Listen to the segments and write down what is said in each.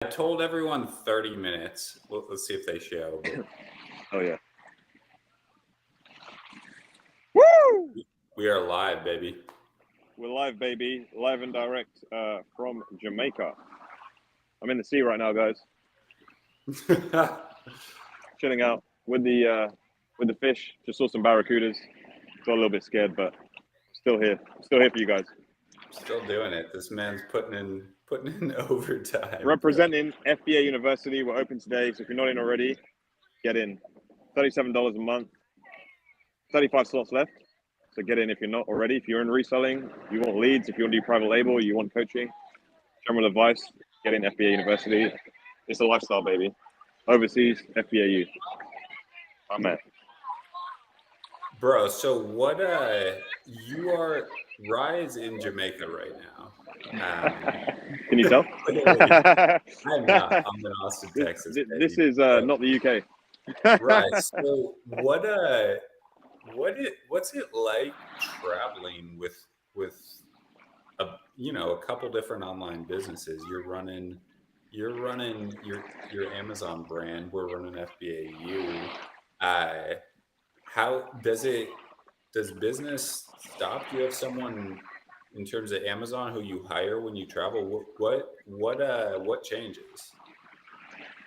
I told everyone 30 minutes. Let's see if they show. But Oh yeah. Woo! we are live, baby. We're live, baby. Live and direct from Jamaica. I'm in the sea right now, guys. Chilling out with the fish. Just saw some barracudas. Got a little bit scared, but still here. Still here for you guys. Still doing it. This man's putting in overtime. Representing FBA University. We're open today, so if you're not in already, get in. $37 a month. 35 slots left. So get in if you're not already. If you're in reselling, you want leads, if you want to do private label, you want coaching, general advice, get in FBA University. It's a lifestyle, baby. Overseas, FBAU. I'm at. Bro, so what you are Rise in Jamaica right now. Can you tell? I'm not. I'm in Austin, Texas. This is not the UK. Right. So what's it like traveling with a couple different online businesses? You're running your Amazon brand. We're running FBAU. How does business stop? Do you have someone in terms of Amazon who you hire when you travel? What changes?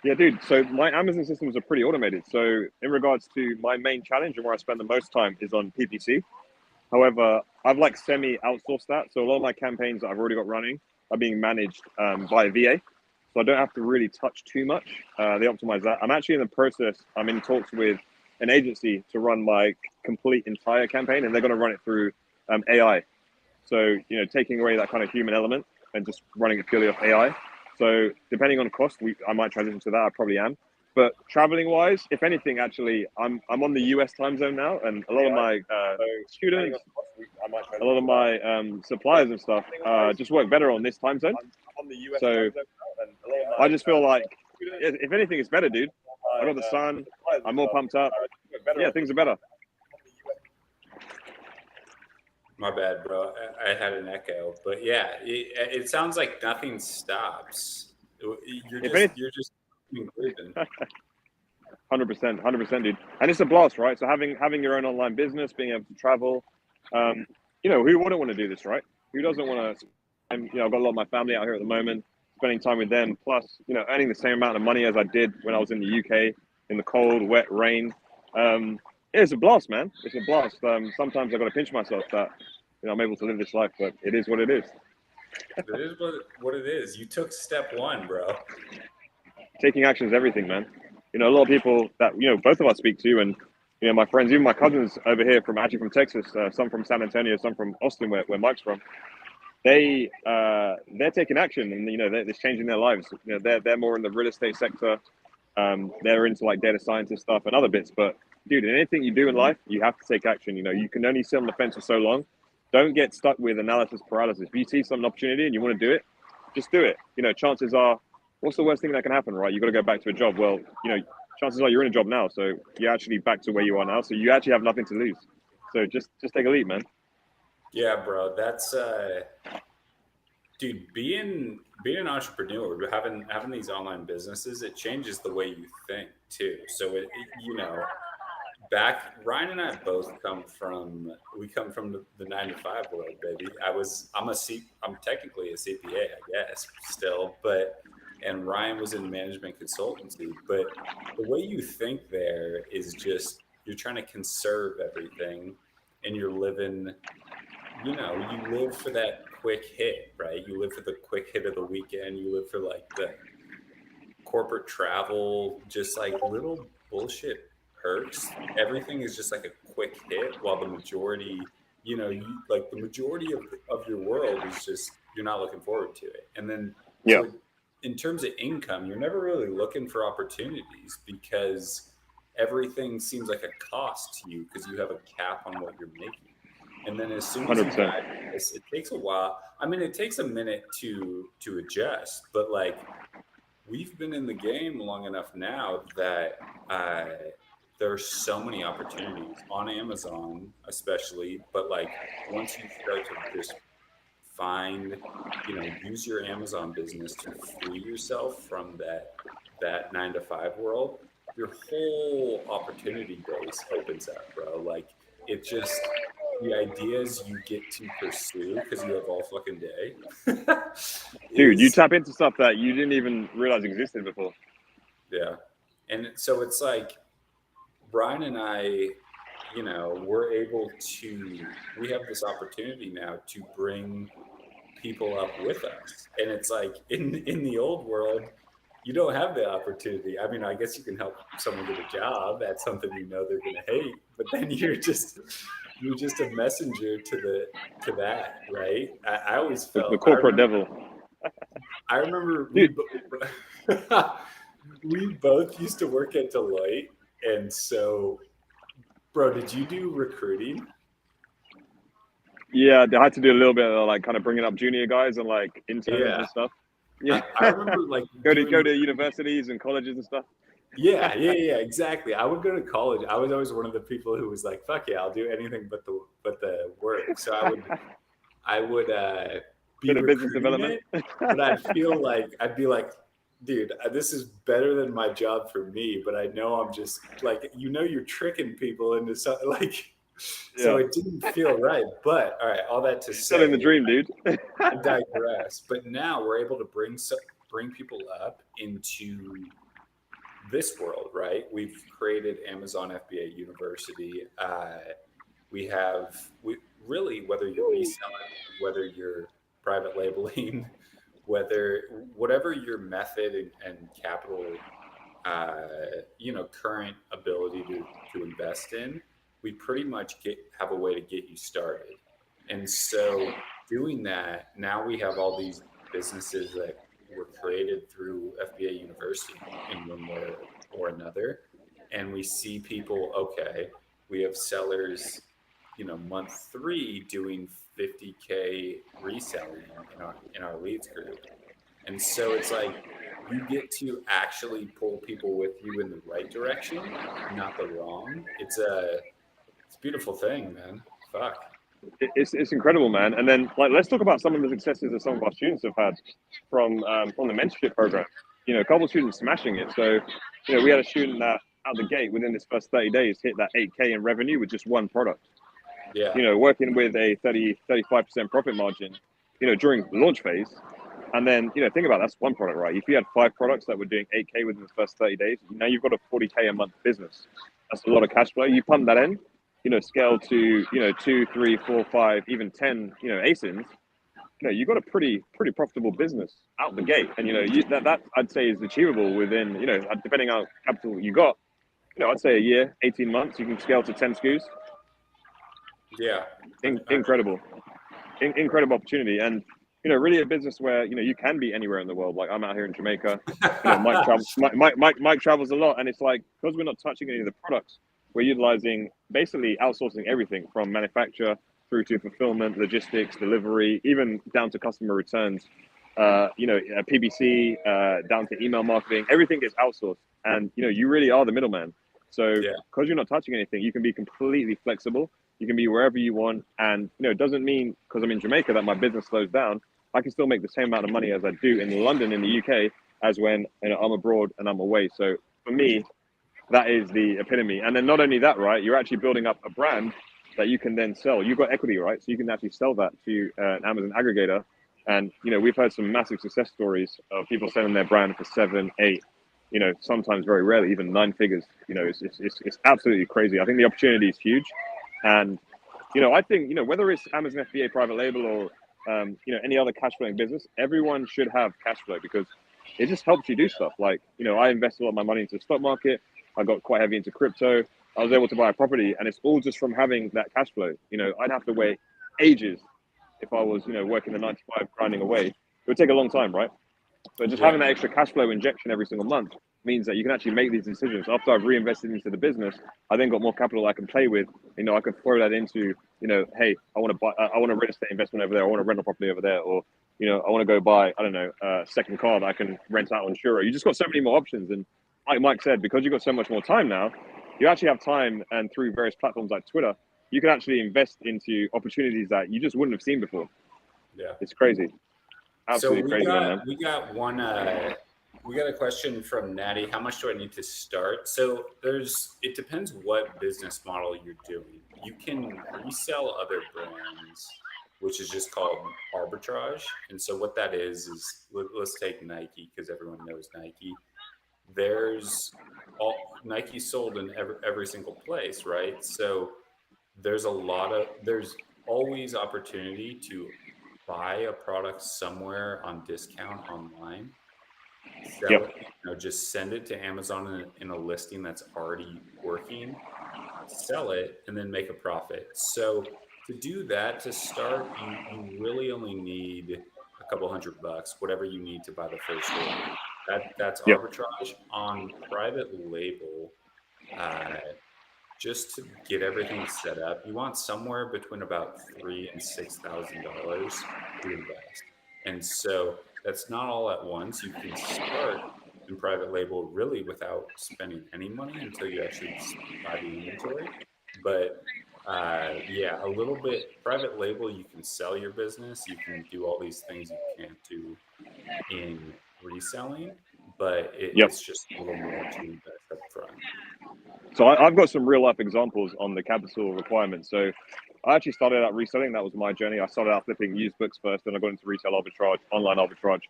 Yeah, dude. So my Amazon systems are pretty automated. So in regards to my main challenge and where I spend the most time is on PPC. However, I've like semi-outsourced that. So a lot of my campaigns that I've already got running are being managed by a VA. So I don't have to really touch too much. They optimize that. I'm actually in the process. I'm in talks with an agency to run my complete entire campaign, and they're going to run it through AI. So, taking away that kind of human element and just running it purely off AI. So depending on cost, I might transition to that. I probably am. But traveling wise, if anything, actually, I'm on the US time zone now, and a lot of my students, a lot of my suppliers and stuff just work better on this time zone. So I just feel like, if anything, it's better, dude. I got the sun. I'm more pumped up. Yeah, things are better. My bad, bro. I had an echo, but yeah, it sounds like nothing stops. You're just moving. 100%, dude. And it's a blast, right? So having your own online business, being able to travel, who wouldn't want to do this, right? Who doesn't want to? I've got a lot of my family out here at the moment, spending time with them, plus, earning the same amount of money as I did when I was in the UK in the cold, wet rain. It's a blast, man. It's a blast. Sometimes I got to pinch myself that I'm able to live this life, but it is what it is. It is what it is. You took step one, bro. Taking action is everything, man. A lot of people that both of us speak to, and my friends, even my cousins over here from Texas, some from San Antonio, some from Austin, where Mike's from. They're taking action, and it's changing their lives. They're more in the real estate sector. They're into like data scientist stuff and other bits. But dude, in anything you do in life, you have to take action. You can only sit on the fence for so long. Don't get stuck with analysis paralysis. If you see some opportunity and you want to do it, just do it. Chances are, what's the worst thing that can happen, right? You got to go back to a job. Well, chances are you're in a job now, so you're actually back to where you are now. So you actually have nothing to lose. So just take a leap, man. Yeah, bro. That's dude. Being an entrepreneur, having these online businesses, it changes the way you think too. So Ryan and I both come from the 9 to 5 world, baby. I'm technically a CPA, I guess, still, and Ryan was in management consultancy. But the way you think there is just, you're trying to conserve everything, and you're living, you live for that quick hit, right? You live for the quick hit of the weekend. You live for like the corporate travel, just like little bullshit perks. Everything is just like a quick hit, while the majority, the majority of your world is just, you're not looking forward to it. And then, yeah. So in terms of income, you're never really looking for opportunities, because everything seems like a cost to you, because you have a cap on what you're making. And then as soon as 100%. you dive in this, it takes a while. I mean, it takes a minute to adjust, but like, we've been in the game long enough now that there's so many opportunities on Amazon, especially. But like, once you start to just find, use your Amazon business to free yourself from that 9 to 5 world, your whole opportunity base opens up, bro. Like it just the ideas you get to pursue because you have all fucking day Dude, you is tap into stuff that you didn't even realize existed before. yeah. And so it's like Brian and I, we're able to we have this opportunity now to bring people up with us. And it's like in the old world, you don't have the opportunity. I mean, I guess you can help someone get a job at something they're gonna hate, but then you're just a messenger to that, right? I always The felt corporate devil. I remember Dude, we both used to work at Deloitte, and so, bro, did you do recruiting? yeah, they had to do a little bit of like kind of bringing up junior guys and like interns Yeah, and stuff. Yeah, I remember like go doing. to universities and colleges and stuff. Yeah, exactly. I would go to college. I was always one of the people who was like, "Fuck yeah, I'll do anything but the work." So I would be Bit of business recruiting development. it, but I'd be like, "Dude, this is better than my job for me." But I know I'm just like, you're tricking people into something like, so Yeah, it didn't feel right. But all right, all that to you're selling the say, dream, dude. I digress. But now we're able to bring people up into this world, right? We've created Amazon FBA University. We really, whether you're reselling, whether you're private labeling, whatever your method and capital, current ability to invest in, we pretty much have a way to get you started. And so doing that, now we have all these businesses that were created through FBA University in one way or another. And we see people, okay, we have sellers, month 3 doing 50K reselling in our leads group. And so it's like you get to actually pull people with you in the right direction, not the wrong. It's a beautiful thing, man. Fuck. It's incredible, man. And then like let's talk about some of the successes that some of our students have had from the mentorship program. A couple of students smashing it. So we had a student that out the gate within this first 30 days hit that 8K in revenue with just one product. Yeah. Working with a 35% profit margin, during the launch phase. And then, think about that's one product, right? If you had 5 products that were doing 8K within the first 30 days, now you've got a 40K a month business. That's a lot of cash flow. You pump that in, scale to, 2, 3, 4, 5, even 10, ASINs, you've got a pretty profitable business out the gate. And, that I'd say is achievable within, depending on how capital you got, I'd say a year, 18 months, you can scale to 10 SKUs. Yeah. Incredible opportunity. And, really a business where, you can be anywhere in the world. Like I'm out here in Jamaica, Mike travels a lot. And it's like, because we're not touching any of the products, we're utilizing basically outsourcing everything from manufacture through to fulfillment, logistics, delivery, even down to customer returns, PBC, down to email marketing, everything is outsourced. And, you really are the middleman. So because you're not touching anything, you can be completely flexible. You can be wherever you want. And, it doesn't mean because I'm in Jamaica that my business slows down. I can still make the same amount of money as I do in London, in the UK, as when I'm abroad and I'm away. So for me, that is the epitome. And then not only that, right, you're actually building up a brand that you can then sell. You've got equity, right? So you can actually sell that to an Amazon aggregator. And, we've heard some massive success stories of people selling their brand for 7, 8, sometimes very rarely, even 9 figures. It's absolutely crazy. I think the opportunity is huge. And, I think, whether it's Amazon FBA private label or, any other cash flowing business, everyone should have cash flow because it just helps you do stuff. Like, I invest a lot of my money into the stock market. I got quite heavy into crypto. I was able to buy a property and it's all just from having that cash flow. I'd have to wait ages if I was, working the 9 to 5 grinding away. It would take a long time, right? So just having that extra cash flow injection every single month means that you can actually make these decisions. After I've reinvested into the business, I then got more capital I can play with. I could throw that into, hey, I want a real estate investment over there. I want to rent a property over there. Or, I want to go buy, I don't know, a second car that I can rent out on Shuro. You just got so many more options. And like Mike said, because you've got so much more time now, you actually have time, and through various platforms like Twitter, you can actually invest into opportunities that you just wouldn't have seen before. Yeah. It's crazy. So Absolutely crazy one, man. we got one we got a question from Natty. How much do I need to start? So it depends what business model you're doing. You can resell other brands, which is just called arbitrage. And so what that is let's take Nike because everyone knows Nike. There's all Nike sold in every single place, right? So there's always opportunity to buy a product somewhere on discount online, sell Yep. it, just send it to Amazon in a listing that's already working, sell it, and then make a profit. So to do that, to start, you really only need a couple $100, whatever you need to buy the first order. That's Yep. arbitrage on private label. Uh, just to get everything set up, you want somewhere between about $3,000 and $6,000 to invest. And so that's not all at once. You can start in private label really without spending any money until you actually buy the inventory. But yeah, a little bit private label, you can sell your business, you can do all these things you can't do in reselling, but Yep. it's just a little more to invest up front. So I've got some real life examples on the capital requirements. So I actually started out reselling. That was my journey. I started out flipping used books first, then I got into retail arbitrage, online arbitrage,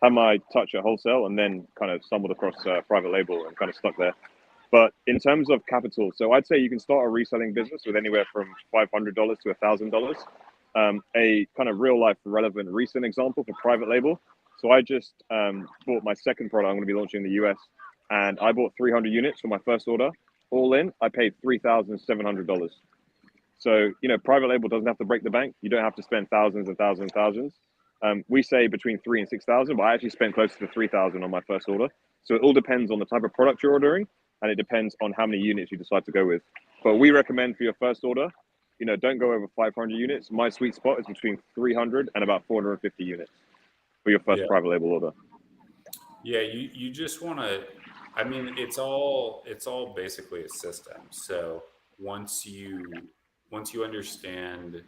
had my touch at wholesale, and then kind of stumbled across private label and kind of stuck there. But in terms of capital, so I'd say you can start a reselling business with anywhere from $500 to $1,000. A kind of real life relevant recent example for private label. So I just bought my second product I'm going to be launching in the US, and I bought 300 units for my first order. All in, I paid $3,700. So, private label doesn't have to break the bank. You don't have to spend thousands and thousands and thousands. We say between 3 and 6,000, but I actually spent closer to 3,000 on my first order. So it all depends on the type of product you're ordering, and it depends on how many units you decide to go with. But we recommend for your first order, don't go over 500 units. My sweet spot is between 300 and about 450 units for your first Yeah. private label order. Yeah, you just want to. I mean, it's all basically a system. So once you understand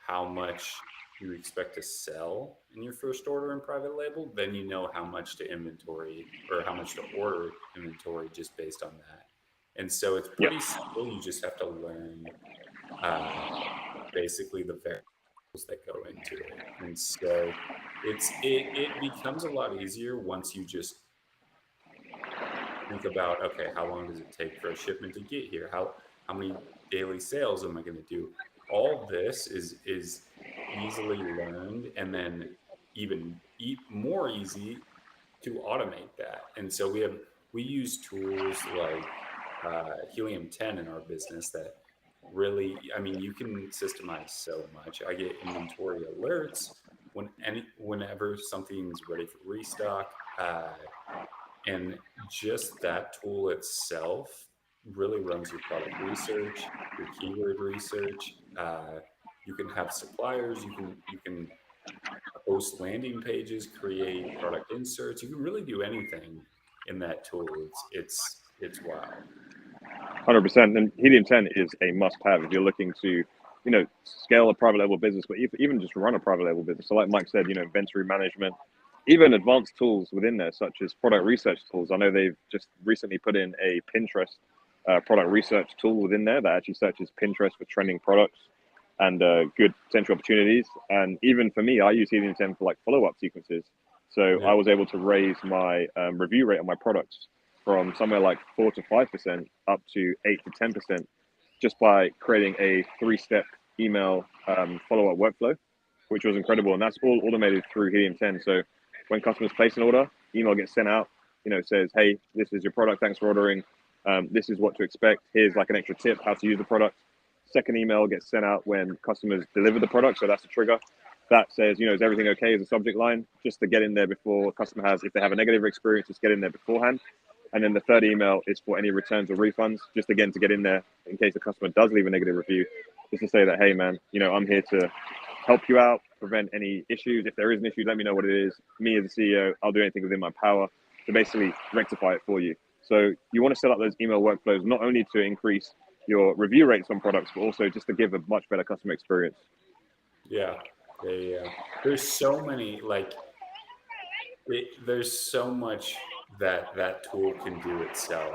how much you expect to sell in your first order in private label, then you know how much to inventory or how much to order inventory just based on that. And so it's Yep. pretty simple. You just have to learn basically the variables that go into it. And so it becomes a lot easier once you just think about, okay, how long does it take for a shipment to get here? How many daily sales am I going to do? All this is easily learned, and then even more easy to automate that. And so we use tools like Helium 10 in our business that really, I mean, you can systemize so much. I get inventory alerts whenever something's ready for restock. And just that tool itself really runs your product research, your keyword research. You can have suppliers. You can host landing pages, create product inserts. You can really do anything in that tool. It's wild. 100%. And Helium 10 is a must-have if you're looking to, scale a private label business, but even just run a private label business. So like Mike said, inventory management, even advanced tools within there, such as product research tools. I know they've just recently put in a Pinterest product research tool within there that actually searches Pinterest for trending products and good potential opportunities. And even for me, I use Helium 10 for like follow-up sequences. So Yeah. I was able to raise my review rate on my products from somewhere like 4 to 5% up to 8 to 10% just by creating a 3-step email follow-up workflow, which was incredible. And that's all automated through Helium 10. So when customers place an order, email gets sent out, says, hey, this is your product. Thanks for ordering. This is what to expect. Here's like an extra tip, how to use the product. Second email gets sent out when customers deliver the product. So that's a trigger. That says, is everything okay as a subject line, just to get in there before customer has, if they have a negative experience, just get in there beforehand. And then the third email is for any returns or refunds, just again to get in there in case the customer does leave a negative review, just to say that, hey, man, I'm here to help you out, prevent any issues. If there is an issue, let me know what it is. Me as a CEO, I'll do anything within my power to basically rectify it for you. So you want to set up those email workflows, not only to increase your review rates on products, but also just to give a much better customer experience. Yeah. There's so many there's so much that that tool can do itself,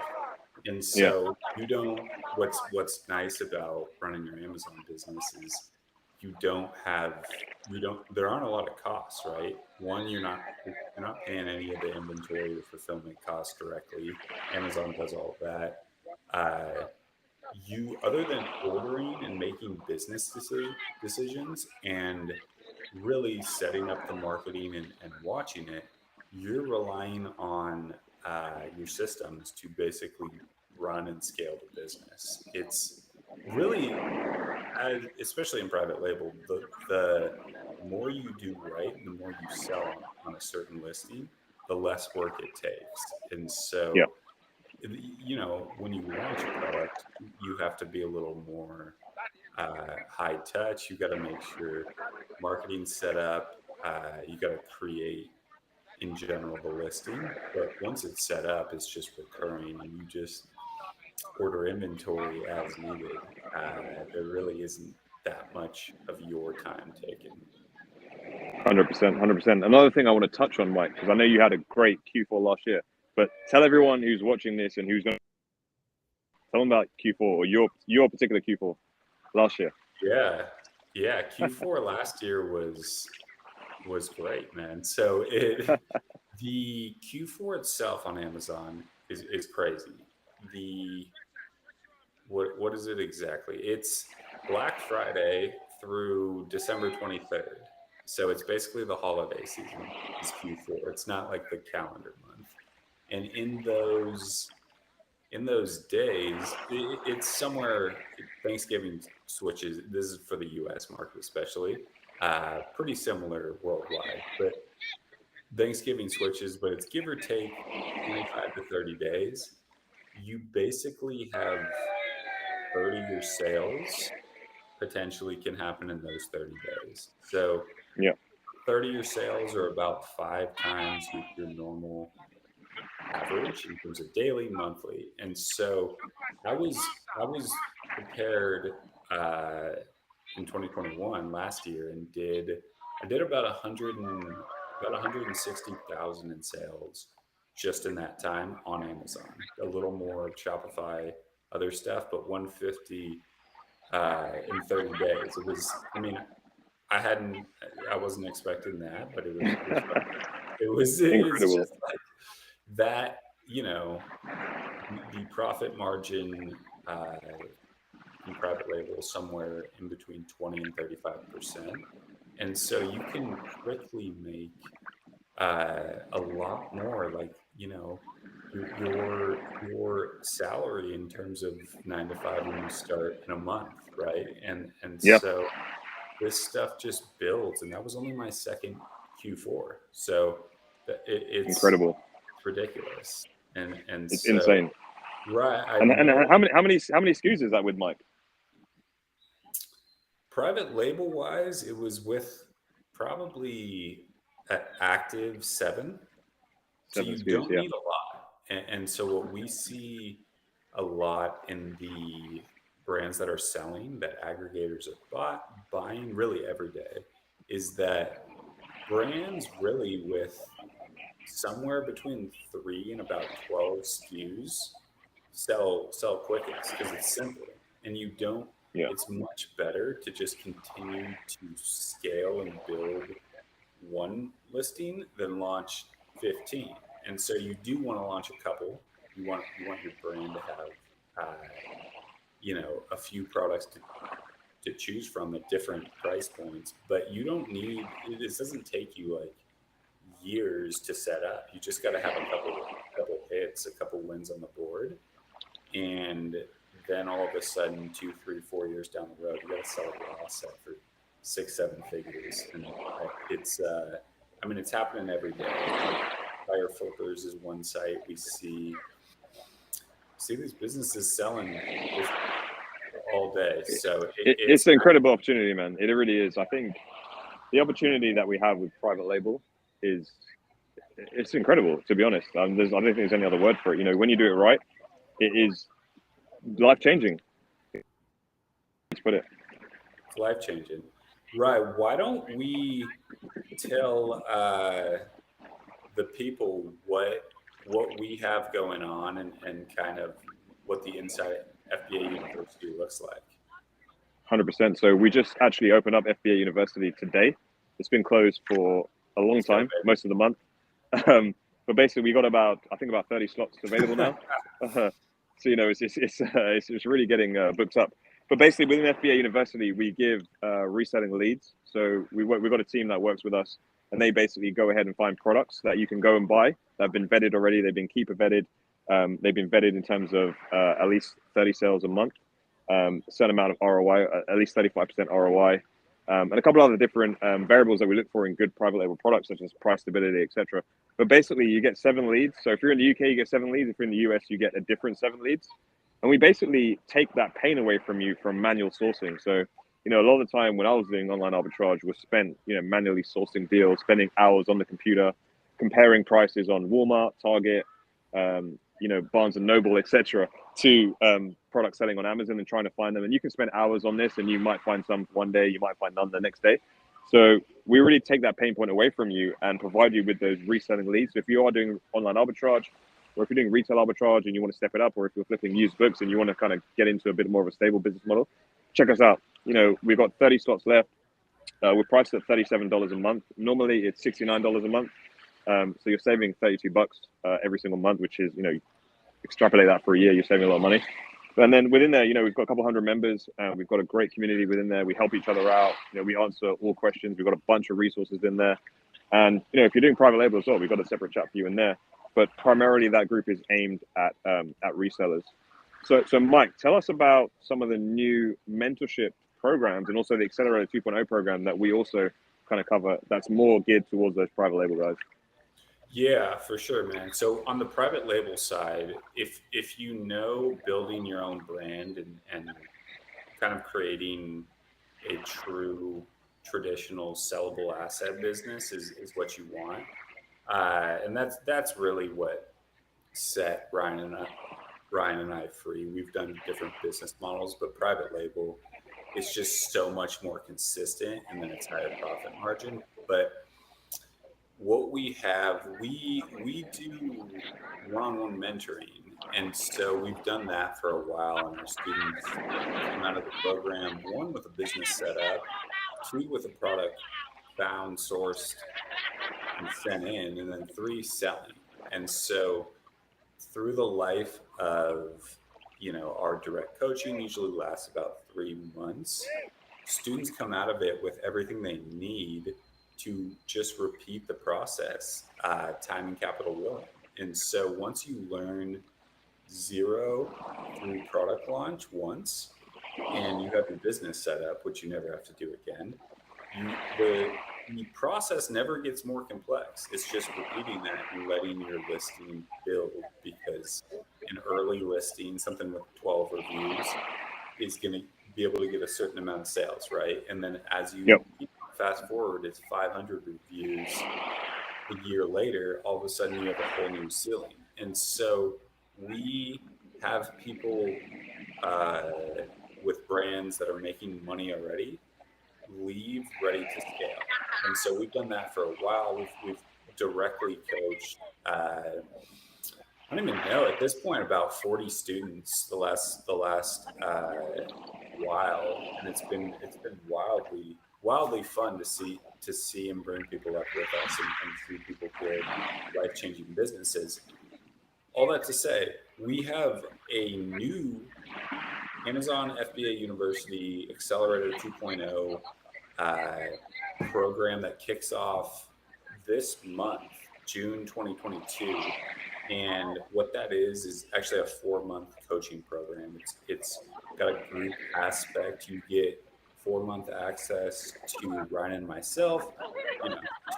and Yeah, so you don't. What's nice about running your Amazon business is you don't have you don't. There aren't a lot of costs, right? One, you're not paying any of the inventory or fulfillment costs directly. Amazon does all of that. Uh, you other than ordering and making business decisions and really setting up the marketing and watching it, you're relying on your systems to basically run and scale the business. It's really, especially in private label, the more you do right, the more you sell on a certain listing, the less work it takes. And yeah, so, when you launch a product, you have to be a little more high touch. You got to make sure marketing's set up. You got to create, in general, the listing. But once it's set up, it's just recurring, and you just order inventory as needed. There really isn't that much of your time taken. 100%, 100%. Another thing I want to touch on, Mike, because I know you had a great Q4 last year, but tell everyone who's watching this and who's going to tell them about Q4 or your particular Q4 last year. Yeah. Q4 last year was great, man. So the Q4 itself on Amazon is crazy. The what is it exactly? It's Black Friday through December 23rd. So it's basically the holiday season is Q4. It's not like the calendar month. And in those days, it's somewhere. Thanksgiving switches. This is for the U.S. market, especially. Pretty similar worldwide, but Thanksgiving switches. But it's give or take 25 to 30 days. You basically have 30-year sales potentially can happen in those 30 days. So Yeah, 30-year sales are about 5 times your normal average in terms of daily, monthly. And so I was prepared in 2021 last year and I did about 160,000 in sales just in that time on Amazon. A little more Shopify, other stuff, but 150 in 30 days. It was, I mean, I wasn't expecting that, but it was incredible. just like that, the profit margin in private label is somewhere in between 20 and 35%. And so you can quickly make a lot more, like, your salary in terms of 9 to 5 when you start in a month, right? And Yeah, so this stuff just builds, and that was only my second Q4. So it's incredible. ridiculous. And It's so, insane. right, I And know how many SKUs is that with, Mike? private label wise, it was with probably active 7. So 7 you SKUs. don't Yeah, need a lot. And so what we see a lot in the brands that are selling that aggregators are buying really every day is that brands really with somewhere between 3 and about 12 SKUs sell quickest because it's simple and you don't. yeah, It's much better to just continue to scale and build one listing than launch 15. And so you do want to launch a couple. You want your brand to have a few products to choose from at different price points, but you don't need. This doesn't take you like years to set up. You just got to have a couple hits, a couple wins on the board, and then all of a sudden, 2, 3, 4 years down the road, you got to sell a raw set for 6, 7 figures, and it's happening every day. Fire Flippers is one site we see these businesses selling all day. So it's an incredible opportunity, man. It really is. I think the opportunity that we have with private label it's incredible, to be honest. I don't think there's any other word for it. When you do it right, it is life changing. Let's put it. it's life changing. Right. Why don't we tell the people what we have going on and kind of what the inside FBA University looks like? 100%. So we just actually opened up FBA University today. It's been closed for a long Let's go, time, most of the month. But basically, we got I think about 30 slots available now. baby. So it's really getting booked up. But basically, within FBA University, we give reselling leads. So we've got a team that works with us, and they basically go ahead and find products that you can go and buy that have been vetted already. They've been keeper vetted. They've been vetted in terms of at least 30 sales a month, a certain amount of ROI, at least 35% ROI, and a couple other different variables that we look for in good private label products, such as price stability, etc. But basically, you get 7 leads. So if you're in the UK, you get 7 leads. If you're in the US, you get a different 7 leads. And we basically take that pain away from you from manual sourcing. So, a lot of the time when I was doing online arbitrage was spent, manually sourcing deals, spending hours on the computer, comparing prices on Walmart, Target, Barnes and Noble, etc., to products selling on Amazon and trying to find them. And you can spend hours on this, and you might find some one day, you might find none the next day. So we really take that pain point away from you and provide you with those reselling leads. So if you are doing online arbitrage, or if you're doing retail arbitrage and you want to step it up, or if you're flipping used books and you want to kind of get into a bit more of a stable business model, check us out. We've got 30 slots left. We're priced at $37 a month. Normally it's $69 a month. So you're saving $32 every single month, which is, extrapolate that for a year, you're saving a lot of money. And then within there, we've got a couple hundred members. We've got a great community within there. We help each other out. We answer all questions. We've got a bunch of resources in there. And, if you're doing private label as well, we've got a separate chat for you in there. But primarily that group is aimed at resellers. So Mike, tell us about some of the new mentorship programs and also the Accelerator 2.0 program that we also kind of cover that's more geared towards those private label guys. Yeah, for sure, man. So on the private label side, if building your own brand and kind of creating a true traditional sellable asset business is what you want. And that's really what set Ryan and I free. We've done different business models, but private label is just so much more consistent, and then it's higher profit margin. But what we have, we do one-on-one mentoring, and so we've done that for a while, and our students come out of the program, one with a business set up, two with a product found, sourced, and sent in, and then three selling. And so through the life of our direct coaching usually lasts about 3 months. Students come out of it with everything they need to just repeat the process, time and capital willing. And so once you learn zero through product launch once, and you have your business set up, which you never have to do again, the process never gets more complex. It's just repeating that and letting your listing build, because an early listing, something with 12 reviews, is going to be able to get a certain amount of sales, right? And then as you fast forward, it's 500 reviews a year later, all of a sudden you have a whole new ceiling. And so we have people with brands that are making money already leave ready to scale. And so we've done that for a while. We've directly coached, I don't even know at this point, about 40 students the last while, and it's been wildly fun to see and bring people up with us and see people build life-changing businesses. All that to say, we have a new Amazon FBA University Accelerator 2.0 program that kicks off this month, June 2022. And what that is actually a 4-month coaching program. It's got a group aspect. You get 4-month access to Ryan and myself,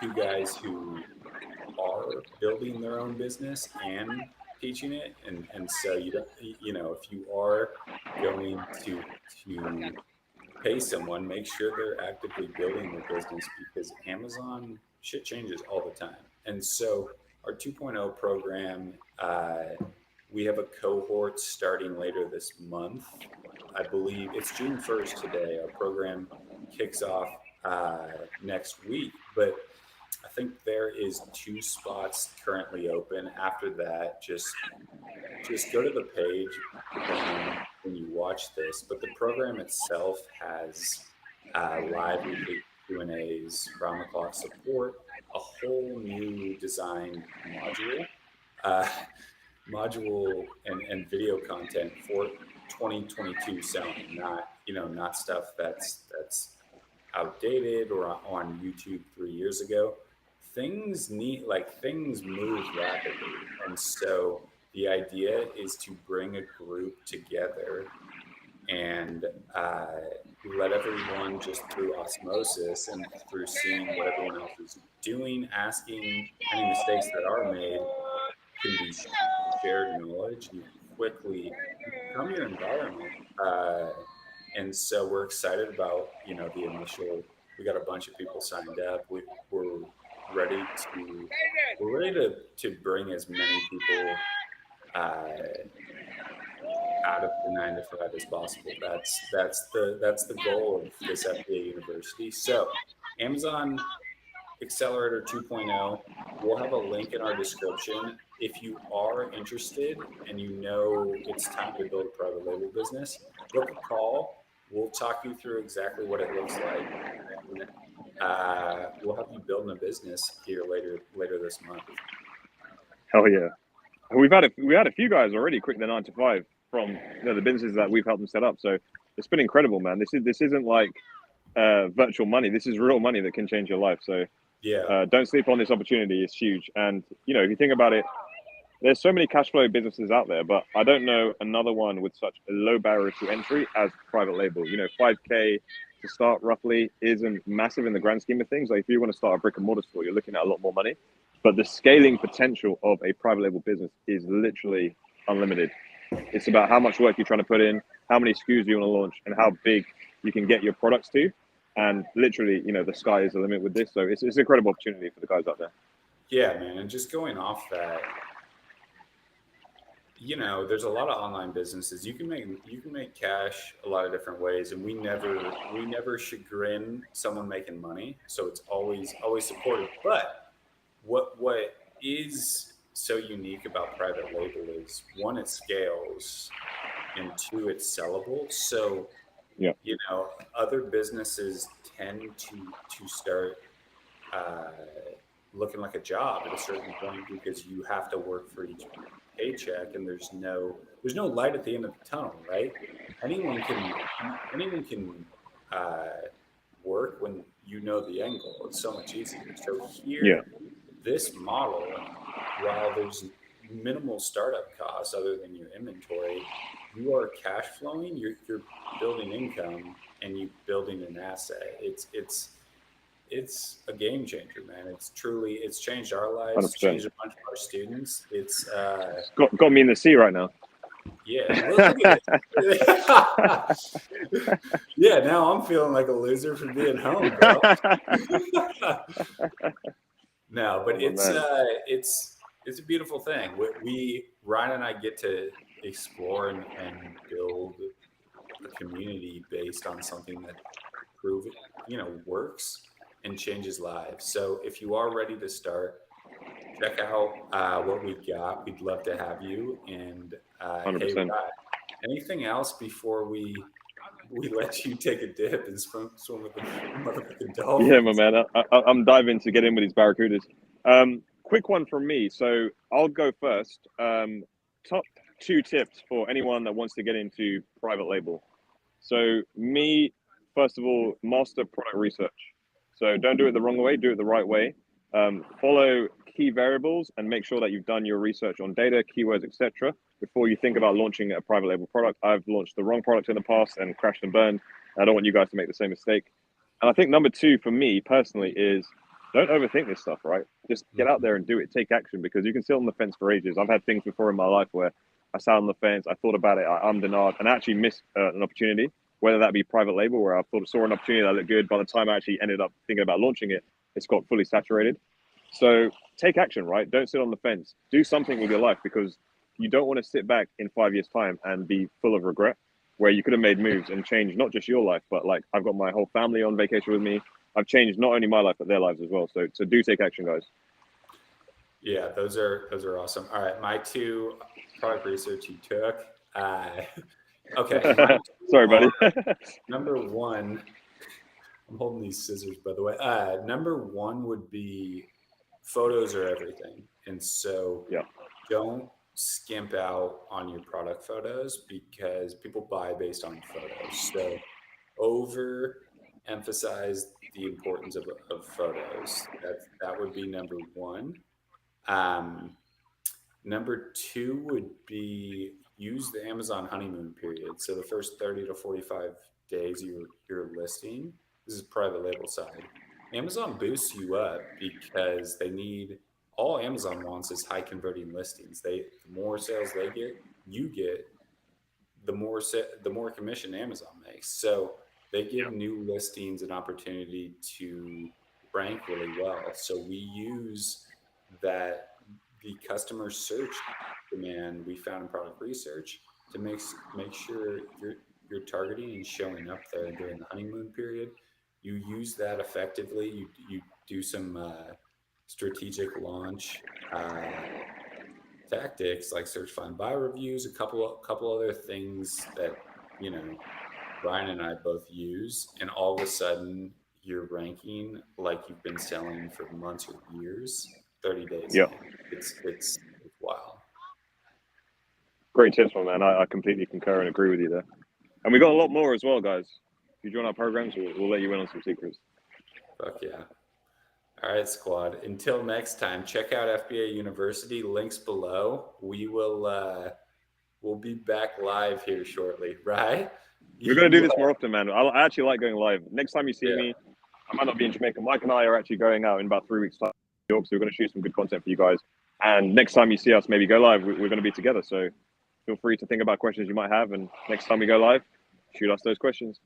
2 guys who are building their own business and teaching it. And so you don't, if you are going to pay someone, make sure they're actively building their business, because Amazon shit changes all the time. And so our 2.0 program, we have a cohort starting later this month. I believe it's June 1st today. Our program kicks off next week. But I think there is 2 spots currently open. After that, just go to the page when you watch this. But the program itself has live weekly Q&As, round the clock support, a whole new designed uh, module and video content for 2022 selling, not not stuff that's outdated or on YouTube 3 years ago. Things move rapidly, and so the idea is to bring a group together and let everyone just through osmosis and through seeing what everyone else is doing, asking any mistakes that are made can be shared knowledge. You quickly become your environment. And so we're excited about, the initial, we got a bunch of people signed up. We're ready to, we're ready to bring as many people out of the 9 to 5 as possible. That's the goal of this FBA University. So Amazon Accelerator 2.0, we'll have a link in our description. If you are interested and it's time to build a private label business, book a call. We'll talk you through exactly what it looks like. And, we'll have you building a business here later this month. Hell yeah. We had a few guys already quit the 9 to 5 from the businesses that we've helped them set up. So it's been incredible, man. This isn't like virtual money. This is real money that can change your life. So yeah, don't sleep on this opportunity. It's huge. And if you think about it, there's so many cash flow businesses out there, but I don't know another one with such a low barrier to entry as private label. 5K to start roughly isn't massive in the grand scheme of things. Like if you want to start a brick and mortar store, you're looking at a lot more money. But the scaling potential of a private label business is literally unlimited. It's about how much work you're trying to put in, how many SKUs you want to launch, and how big you can get your products to. And literally, the sky is the limit with this. So it's an incredible opportunity for the guys out there. Yeah, man. And just going off that, there's a lot of online businesses. You can make cash a lot of different ways, and we never chagrin someone making money. So it's always supported. But what is so unique about private label is, one, it scales, and two, it's sellable. So yeah, other businesses tend to start looking like a job at a certain point because you have to work for each paycheck, and there's no light at the end of the tunnel, right? Anyone can work when the end goal. It's so much easier. So here, this model, while there's minimal startup costs other than your inventory, you are cash flowing, you're building income, and you're building an asset. It's a game changer, man. It's changed our lives. 100%. It's changed a bunch of our students. It's got me in the sea right now. Yeah, look at it. Yeah, now I'm feeling like a loser for being home, bro. No, but it's a beautiful thing. Ryan and I get to explore and build a community based on something that works and changes lives. So if you are ready to start, check out what we've got. We'd love to have you. And hey, Ryan, anything else before we let you take a dip and swim with the motherfucking dolphins? Yeah, my man. I'm diving to get in with these barracudas. Quick one from me. So I'll go first. Top 2 tips for anyone that wants to get into private label. So me, first of all, master product research. So don't do it the wrong way, do it the right way. Follow key variables and make sure that you've done your research on data, keywords, etc. before you think about launching a private label product. I've launched the wrong product in the past and crashed and burned. I don't want you guys to make the same mistake. And I think number 2 for me personally is don't overthink this stuff, right? Just get out there and do it. Take action, because you can sit on the fence for ages. I've had things before in my life where I sat on the fence, I thought about it, I ummed and ahed, and I actually missed an opportunity, whether that be private label, where I saw an opportunity that looked good. By the time I actually ended up thinking about launching it, it's got fully saturated. So take action, right? Don't sit on the fence. Do something with your life, because you don't want to sit back in 5 years' time and be full of regret, where you could have made moves and changed not just your life, but like I've got my whole family on vacation with me. I've changed not only my life but their lives as well. So do take action, guys. Yeah, those are awesome. All right, my 2 product research you took. Okay, my Sorry, buddy. number 1. I'm holding these scissors, by the way. Number 1 would be photos are everything, and so Yeah. don't skimp out on your product photos because people buy based on photos. So overemphasize the importance of photos. That would be number 1. Um, Number 2 would be use the Amazon honeymoon period. So the first 30 to 45 days you're listing, this is private label side. Amazon boosts you up because they need all Amazon wants is high converting listings. The more sales they get, you get, the more commission Amazon makes. So they give new listings an opportunity to rank really well. So we use that the customer search demand we found in product research to make sure you're targeting and showing up there during the honeymoon period. You use that effectively. You do some strategic launch tactics like search, find, buy reviews, a couple other things that Ryan and I both use, and all of a sudden you're ranking like you've been selling for months or years. 30 days. Yeah. It's wild. Great tips, my man. I completely concur and agree with you there. And we got a lot more as well, guys. If you join our programs, we'll let you in on some secrets. Fuck yeah. All right, squad. Until next time, check out FBA University. Links below. We'll be back live here shortly, right? We're going to do this more often, man. I actually like going live. Next time you see me, I might not be in Jamaica. Mike and I are actually going out in about 3 weeks' time to New York, so we're going to shoot some good content for you guys. And next time you see us maybe go live, we're going to be together. So feel free to think about questions you might have. And next time we go live, shoot us those questions.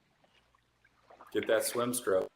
Get that swim stroke.